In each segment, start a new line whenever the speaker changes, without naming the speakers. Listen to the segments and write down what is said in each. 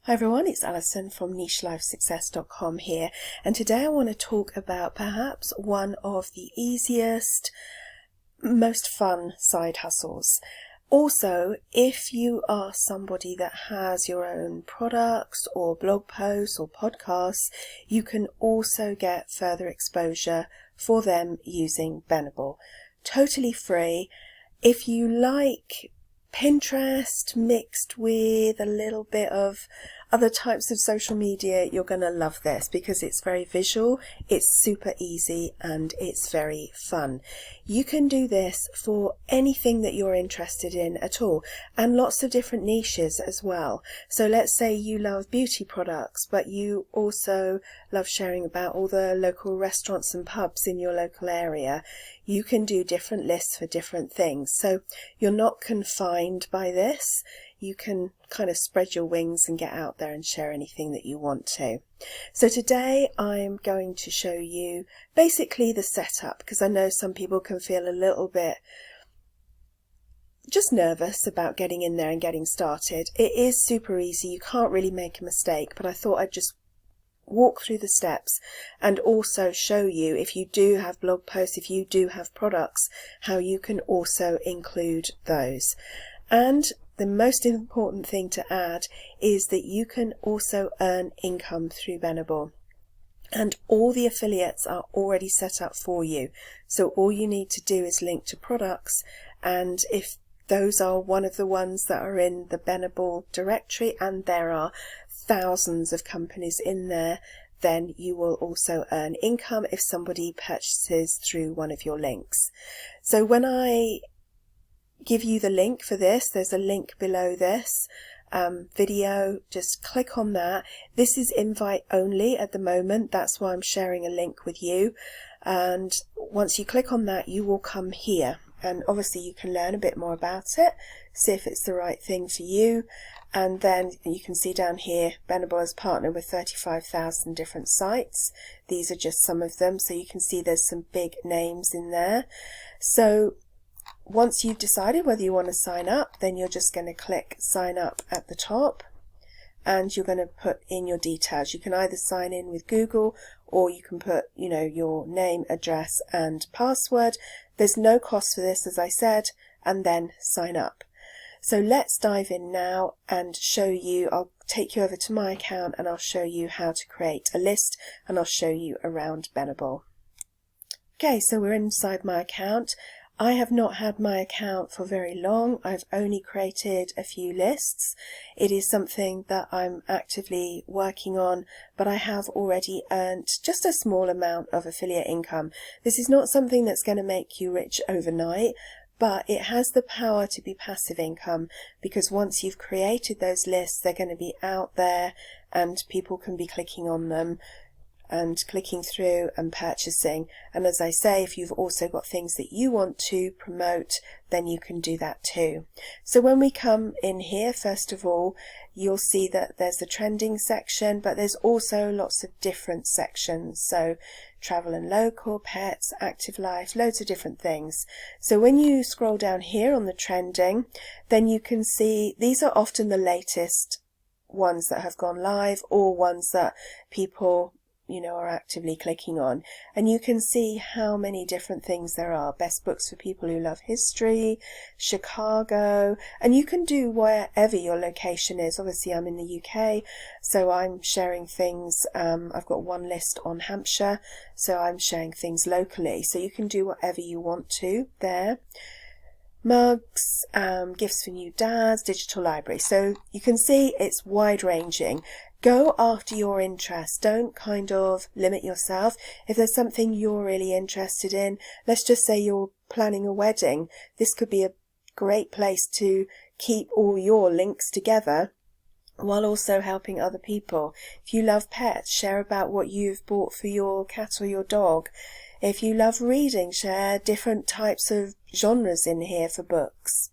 Hi everyone, it's Alison from nichelifesuccess.com here, and today I want to talk about perhaps one of the easiest, most fun side hustles. Also, if you are somebody that has your own products or blog posts or podcasts, you can also get further exposure for them using Benable. Totally free. If you like Pinterest mixed with a little bit of other types of social media, you're going to love this because it's very visual, it's super easy, and it's very fun. You can do this for anything that you're interested in at all, and lots of different niches as well. So let's say you love beauty products, but you also love sharing about all the local restaurants and pubs in your local area. You can do different lists for different things. So you're not confined by this. You can kind of spread your wings and get out there and share anything that you want to. So today I'm going to show you basically the setup, because I know some people can feel a little bit just nervous about getting in there and getting started. It is super easy. You can't really make a mistake, but I thought I'd just walk through the steps and also show you, if you do have blog posts, if you do have products, how you can also include those. And the most important thing to add is that you can also earn income through Benable. And all the affiliates are already set up for you. So all you need to do is link to products, and if those are one of the ones that are in the Benable directory, and there are thousands of companies in there, then you will also earn income if somebody purchases through one of your links. So when I give you the link for this, there's a link below this video. Just click on that. This is invite only at the moment, that's why I'm sharing a link with you, and once you click on that you will come here, and obviously you can learn a bit more about it, see if it's the right thing for you, and then you can see down here Benable has partnered with 35,000 different sites. These are just some of them, so you can see there's some big names in there. So once you've decided whether you want to sign up, then you're just going to click sign up at the top, and you're going to put in your details. You can either sign in with Google, or you can put, your name, address and password. There's no cost for this, as I said, and then sign up. So let's dive in now and show you. I'll take you over to my account and I'll show you how to create a list, and I'll show you around Benable. Okay, so we're inside my account. I have not had my account for very long. I've only created a few lists. It is something that I'm actively working on, but I have already earned just a small amount of affiliate income. This is not something that's going to make you rich overnight, but it has the power to be passive income, because once you've created those lists, they're going to be out there and people can be clicking on them and clicking through and purchasing. And as I say, if you've also got things that you want to promote, then you can do that too. So when we come in here, first of all, you'll see that there's the trending section, but there's also lots of different sections. So travel and local, pets, active life, loads of different things. So when you scroll down here on the trending, then you can see these are often the latest ones that have gone live, or ones that people are actively clicking on, and you can see how many different things there are. Best books for people who love history, Chicago, and you can do wherever your location is. Obviously I'm in the UK, so I'm sharing things. I've got one list on Hampshire, so I'm sharing things locally, so you can do whatever you want to there. Mugs, gifts for new dads, digital library. So you can see it's wide ranging. Go after your interest. Don't kind of limit yourself. If there's something you're really interested in, let's just say you're planning a wedding, this could be a great place to keep all your links together while also helping other people. If you love pets, share about what you've bought for your cat or your dog. If you love reading, share different types of genres in here for books.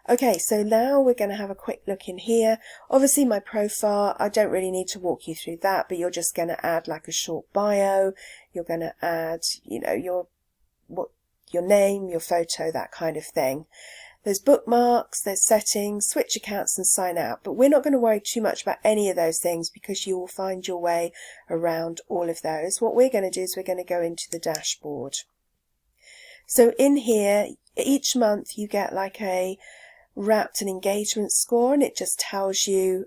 Okay, so now we're going to have a quick look in here. Obviously my profile, I don't really need to walk you through that, but you're just going to add like a short bio. You're going to add, your name, your photo, that kind of thing. There's bookmarks, there's settings, switch accounts and sign out. But we're not going to worry too much about any of those things because you will find your way around all of those. What we're going to do is we're going to go into the dashboard. So in here, each month you get like a wrapped and engagement score, and it just tells you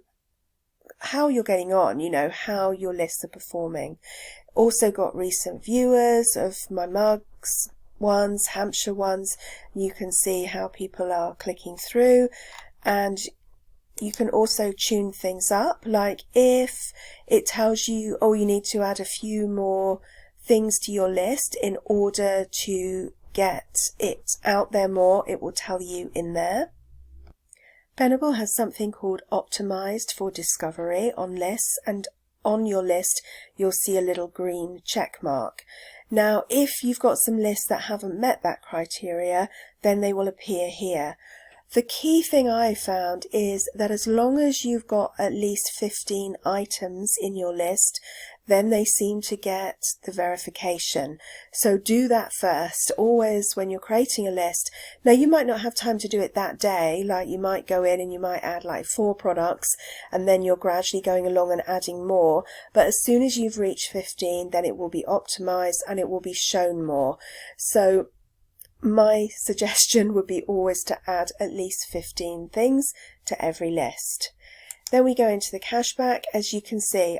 how you're getting on, you know, how your lists are performing. Also got recent viewers of my mugs ones, Hampshire ones. You can see how people are clicking through, and you can also tune things up, like if it tells you, oh, you need to add a few more things to your list in order to get it out there more, it will tell you in there. Benable has something called optimized for discovery on lists, and on your list you'll see a little green check mark. Now if you've got some lists that haven't met that criteria, then they will appear here. The key thing I found is that as long as you've got at least 15 items in your list, then they seem to get the verification. So do that first, always when you're creating a list. Now you might not have time to do it that day, like you might go in and you might add like 4 products and then you're gradually going along and adding more. But as soon as you've reached 15, then it will be optimized and it will be shown more. So my suggestion would be always to add at least 15 things to every list. Then we go into the cashback. As you can see,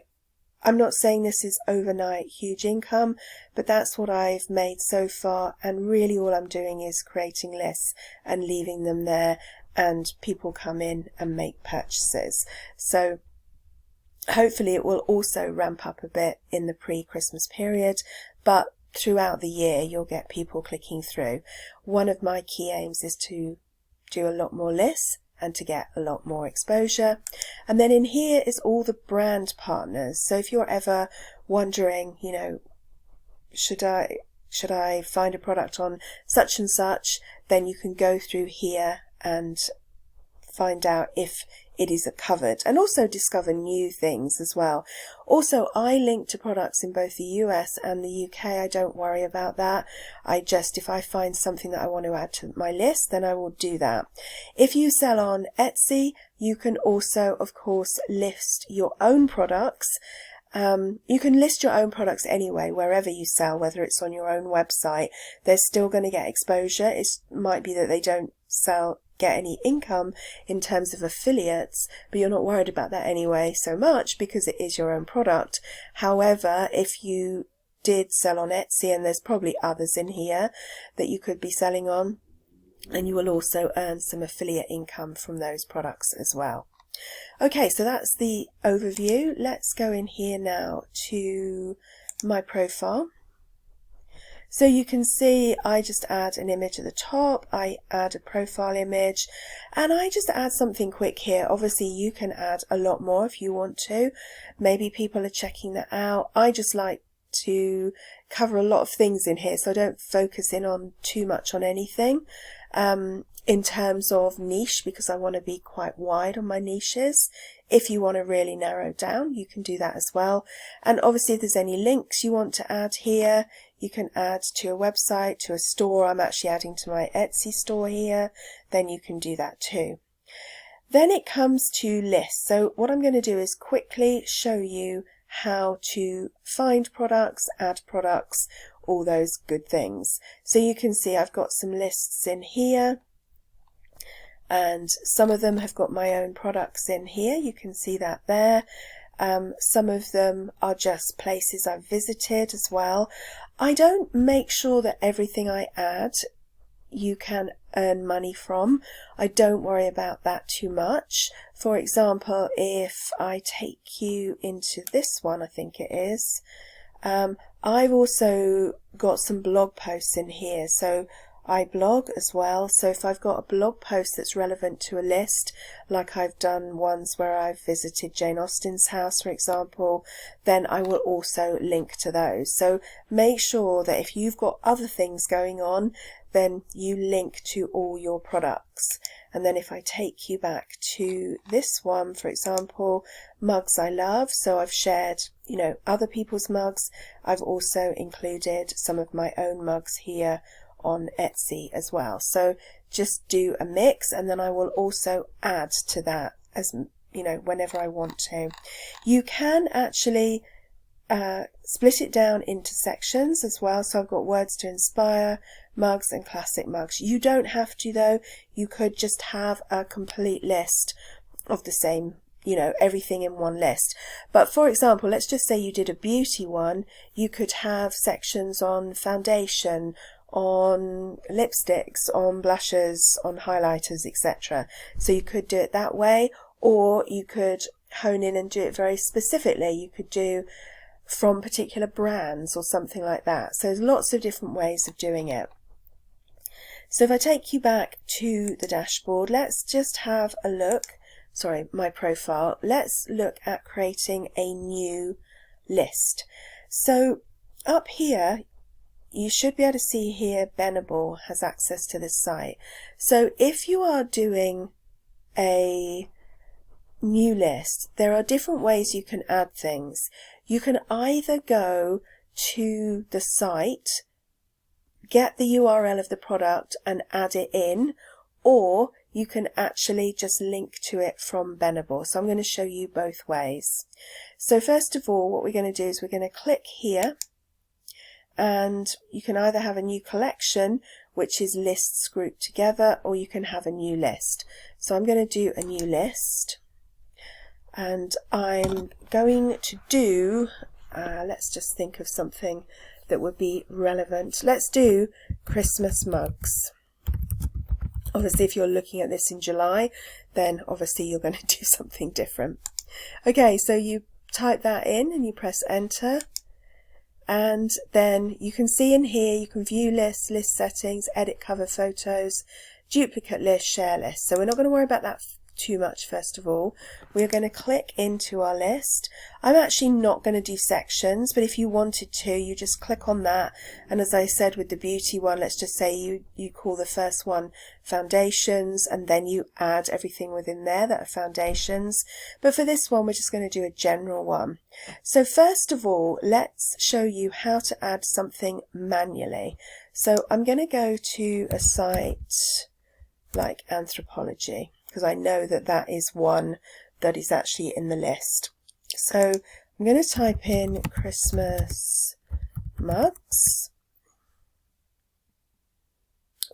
I'm not saying this is overnight huge income, but that's what I've made so far, and really all I'm doing is creating lists and leaving them there, and people come in and make purchases. So hopefully it will also ramp up a bit in the pre-Christmas period, but throughout the year you'll get people clicking through. One of my key aims is to do a lot more lists and to get a lot more exposure. And then in here is all the brand partners. So if you're ever wondering, you know, should I find a product on such and such, then you can go through here and find out if it is covered, and also discover new things as well. Also, I link to products in both the US and the UK. I don't worry about that. If I find something that I want to add to my list, then I will do that. If you sell on Etsy, you can also, of course, list your own products. You can list your own products anyway, wherever you sell, whether it's on your own website. They're still going to get exposure. It might be that they don't get any income in terms of affiliates, but you're not worried about that anyway so much because it is your own product. However, if you did sell on Etsy, and there's probably others in here that you could be selling on, and you will also earn some affiliate income from those products as well. Okay, so that's the overview. Let's go in here now to my profile. So you can see I just add an image at the top, I add a profile image, and I just add something quick here. Obviously you can add a lot more if you want to. Maybe people are checking that out. I just like to cover a lot of things in here, so I don't focus in on too much on anything in terms of niche, because I want to be quite wide on my niches. If you want to really narrow down, you can do that as well. And obviously if there's any links you want to add here, you can add to a website, to a store. I'm actually adding to my Etsy store here. Then you can do that too. Then it comes to lists. So what I'm going to do is quickly show you how to find products, add products, all those good things. So you can see I've got some lists in here, and some of them have got my own products in here. You can see that there. Some of them are just places I've visited as well. I don't make sure that everything I add you can earn money from. I don't worry about that too much. For example, if I take you into this one, I think it is, I've also got some blog posts in here. So I blog as well, so if I've got a blog post that's relevant to a list, like I've done ones where I've visited Jane Austen's house, for example, then I will also link to those. So make sure that if you've got other things going on, then you link to all your products. And then if I take you back to this one, for example, mugs I love, so I've shared, you know, other people's mugs. I've also included some of my own mugs here on Etsy as well. So just do a mix, and then I will also add to that, as you know, whenever I want to. You can actually split it down into sections as well. So I've got words to inspire, mugs, and classic mugs. You don't have to though. You could just have a complete list of the same, you know, everything in one list. But for example, let's just say you did a beauty one. You could have sections on foundation, on lipsticks, on blushes, on highlighters, etc. So you could do it that way, or you could hone in and do it very specifically. You could do from particular brands or something like that. So there's lots of different ways of doing it. So if I take you back to the dashboard, let's just have a look, sorry, my profile. Let's look at creating a new list. So up here, you should be able to see here, Benable has access to this site. So if you are doing a new list, there are different ways you can add things. You can either go to the site, get the URL of the product and add it in, or you can actually just link to it from Benable. So I'm going to show you both ways. So first of all, what we're going to do is we're going to click here, and you can either have a new collection, which is lists grouped together, or you can have a new list. So I'm going to do a new list, and I'm going to do, let's just think of something that would be relevant. Let's do Christmas mugs. Obviously, if you're looking at this in July, then obviously you're going to do something different. Okay, so you type that in and you press enter. And then you can see in here, you can view lists, list settings, edit cover photos, duplicate list, share list. So we're not going to worry about that too much. First of all, we're going to click into our list. I'm actually not going to do sections, but if you wanted to, you just click on that. And as I said with the beauty one, let's just say you call the first one foundations, and then you add everything within there that are foundations. But for this one, we're just going to do a general one. So first of all, let's show you how to add something manually. So I'm going to go to a site like Anthropology, because I know that that is one that is actually in the list. So I'm going to type in Christmas mugs.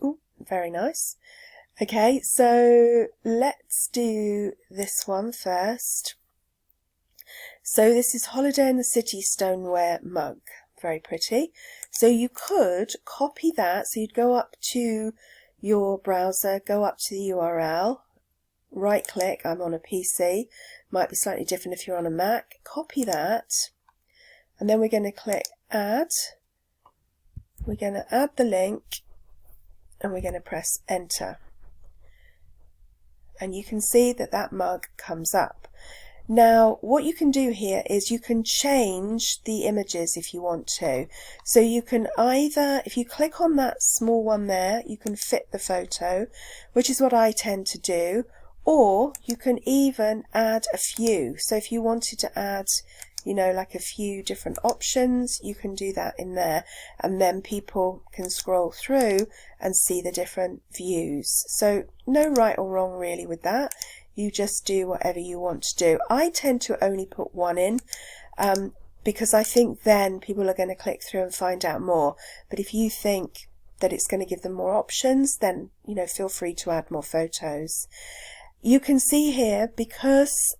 Oh, very nice. Okay, so let's do this one first. So this is Holiday in the City stoneware mug. Very pretty. So you could copy that. So you'd go up to your browser, go up to the URL, right click, I'm on a PC, might be slightly different if you're on a Mac, copy that, and then we're going to click add, we're going to add the link, and we're going to press enter. And you can see that that mug comes up. Now what you can do here is you can change the images if you want to. So you can either, if you click on that small one there, you can fit the photo, which is what I tend to do, or you can even add a few. So if you wanted to add, you know, like a few different options, you can do that in there, and then people can scroll through and see the different views. So no right or wrong really with that. You just do whatever you want to do. I tend to only put one in because I think then people are going to click through and find out more. But if you think that it's going to give them more options, then, you know, feel free to add more photos. You can see here, because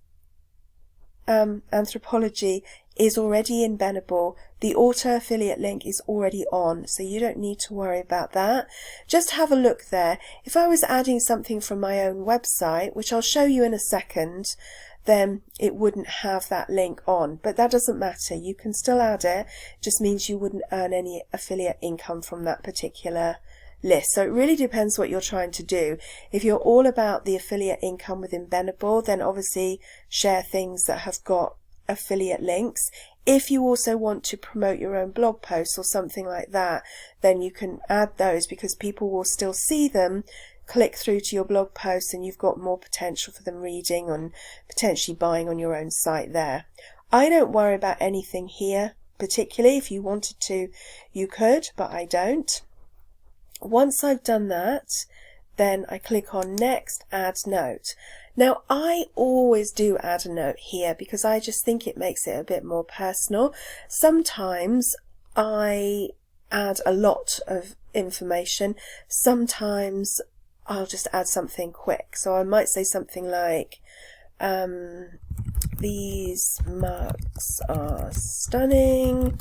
Anthropology is already in Benable, the auto affiliate link is already on, so you don't need to worry about that. Just have a look there. If I was adding something from my own website, which I'll show you in a second, then it wouldn't have that link on, but that doesn't matter. You can still add it. It just means you wouldn't earn any affiliate income from that particular list. So it really depends what you're trying to do. If you're all about the affiliate income within Benable, then obviously share things that have got affiliate links. If you also want to promote your own blog posts or something like that, then you can add those, because people will still see them, click through to your blog posts, and you've got more potential for them reading and potentially buying on your own site there. I don't worry about anything here particularly. If you wanted to, you could, but I don't. Once I've done that, then I click on next, add note. Now I always do add a note here because I just think it makes it a bit more personal. Sometimes I add a lot of information, sometimes I'll just add something quick. So I might say something like, these mugs are stunning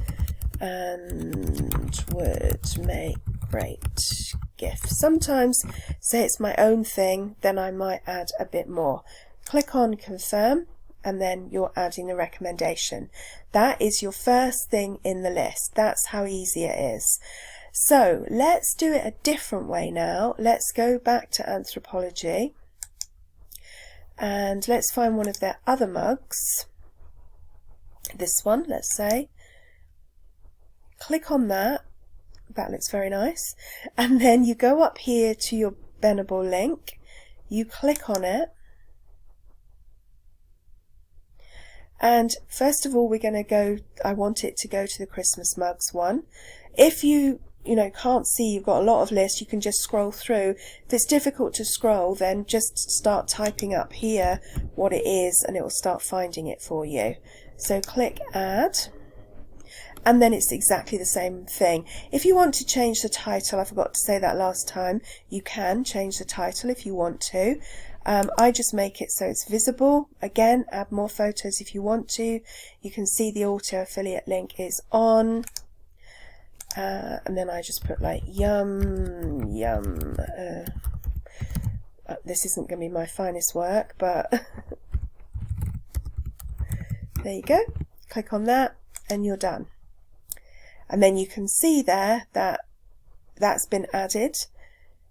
and would make great gifts. Sometimes, say it's my own thing, then I might add a bit more. Click on confirm and then you're adding the recommendation. That is your first thing in the list. That's how easy it is. So let's do it a different way now. Let's go back to Anthropology and let's find one of their other mugs. This one, let's say. Click on that. That looks very nice. And then you go up here to your Benable link. You click on it. And first of all, we're going to go, I want it to go to the Christmas mugs one. If you can't see, you've got a lot of lists, you can just scroll through. If it's difficult to scroll, then just start typing up here what it is and it will start finding it for you. So click add. And then it's exactly the same thing. If you want to change the title, I forgot to say that last time, you can change the title if you want to. I just make it so it's visible. Again, add more photos if you want to. You can see the auto affiliate link is on. And then I just put like yum, yum. This isn't going to be my finest work, but there you go. Click on that and you're done. And then you can see there that that's been added.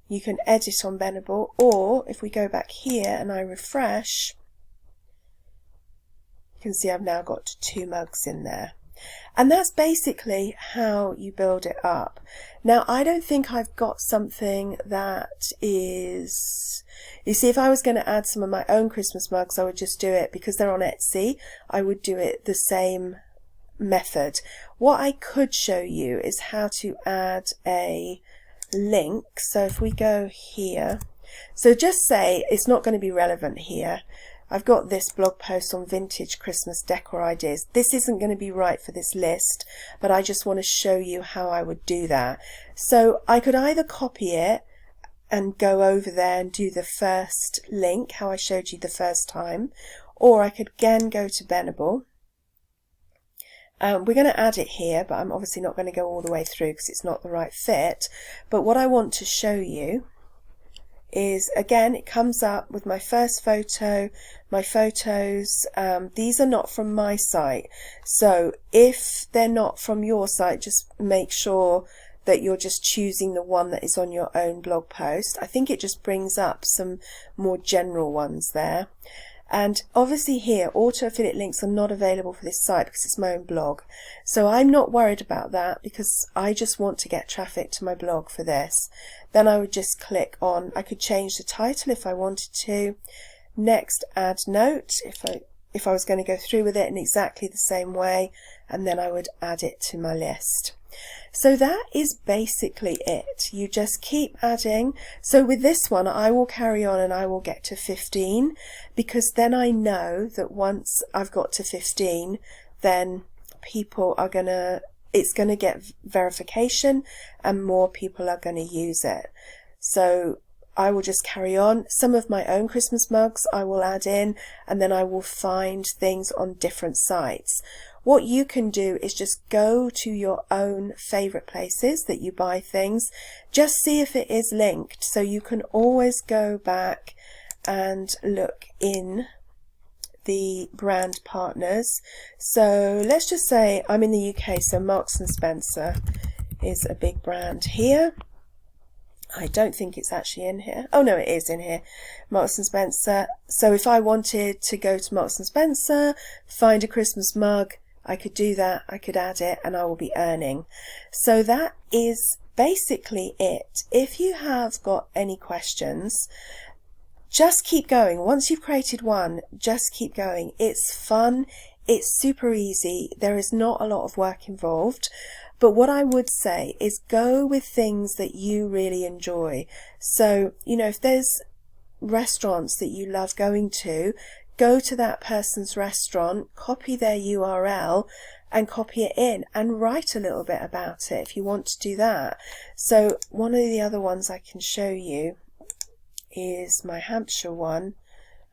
You can edit on Benable, or if we go back here and I refresh, you can see I've now got 2 mugs in there. And that's basically how you build it up. Now, I don't think I've got something that is... You see, if I was going to add some of my own Christmas mugs, I would just do it because they're on Etsy. I would do it the same method. What I could show you is how to add a link. So if we go here, so just say it's not going to be relevant here. I've got this blog post on vintage Christmas decor ideas. This isn't going to be right for this list, but I just want to show you how I would do that. So I could either copy it and go over there and do the first link, how I showed you the first time, or I could again go to Benable. We're going to add it here, but I'm obviously not going to go all the way through because it's not the right fit. But what I want to show you is, again, it comes up with my first photo, my photos. These are not from my site. So if they're not from your site, just make sure that you're just choosing the one that is on your own blog post. I think it just brings up some more general ones there. And obviously here, auto affiliate links are not available for this site because it's my own blog. So I'm not worried about that because I just want to get traffic to my blog for this. Then I would just click on, I could change the title if I wanted to. Next, add note if I was going to go through with it in exactly the same way. And then I would add it to my list. So that is basically it. You just keep adding. So with this one, I will carry on and I will get to 15 because then I know that once I've got to 15, then people are it's going to get verification and more people are going to use it. So I will just carry on. Some of my own Christmas mugs I will add in, and then I will find things on different sites. What you can do is just go to your own favorite places that you buy things. Just see if it is linked. So you can always go back and look in the brand partners. So let's just say I'm in the UK, so Marks and Spencer is a big brand here. I don't think it's actually in here. Oh no, it is in here. Marks and Spencer. So if I wanted to go to Marks and Spencer, find a Christmas mug, I could do that, I could add it, and I will be earning. So that is basically it. If you have got any questions, just keep going. Once you've created one, just keep going. It's fun, It's super easy. There is not a lot of work involved. But what I would say is go with things that you really enjoy. So, if there's restaurants that you love going to, go to that person's restaurant, copy their URL and copy it in and write a little bit about it if you want to do that. So one of the other ones I can show you is my Hampshire one.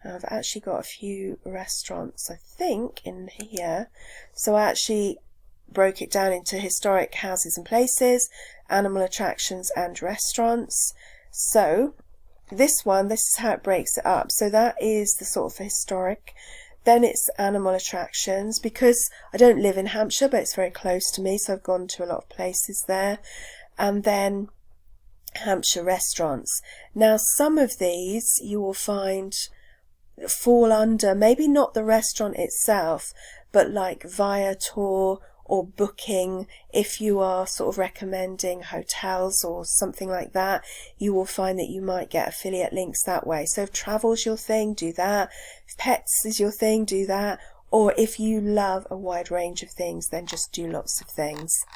I've actually got a few restaurants, I think, in here. So I actually broke it down into historic houses and places, animal attractions and restaurants. So this is how it breaks it up. So that is the sort of historic. Then it's animal attractions, because I don't live in Hampshire, but it's very close to me, so I've gone to a lot of places there. And then Hampshire restaurants. Now some of these you will find fall under maybe not the restaurant itself, but like Viator or Booking. If you are sort of recommending hotels or something like that, you will find that you might get affiliate links that way. So if travel's your thing, do that. If pets is your thing, do that. Or if you love a wide range of things, then just do lots of things.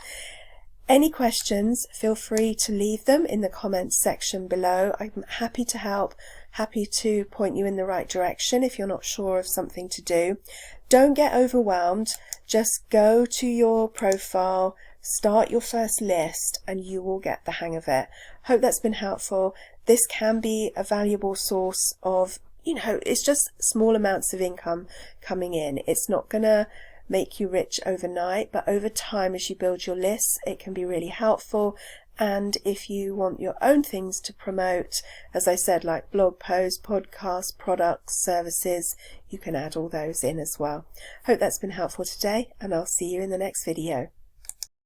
Any questions, feel free to leave them in the comments section below. I'm happy to help, happy to point you in the right direction if you're not sure of something to do. Don't get overwhelmed. Just go to your profile, start your first list, and you will get the hang of it. Hope that's been helpful. This can be a valuable source of, it's just small amounts of income coming in. It's not going to make you rich overnight, but over time, as you build your lists, it can be really helpful. And if you want your own things to promote, as I said, like blog posts, podcasts, products, services, you can add all those in as well. Hope that's been helpful today, and I'll see you in the next video.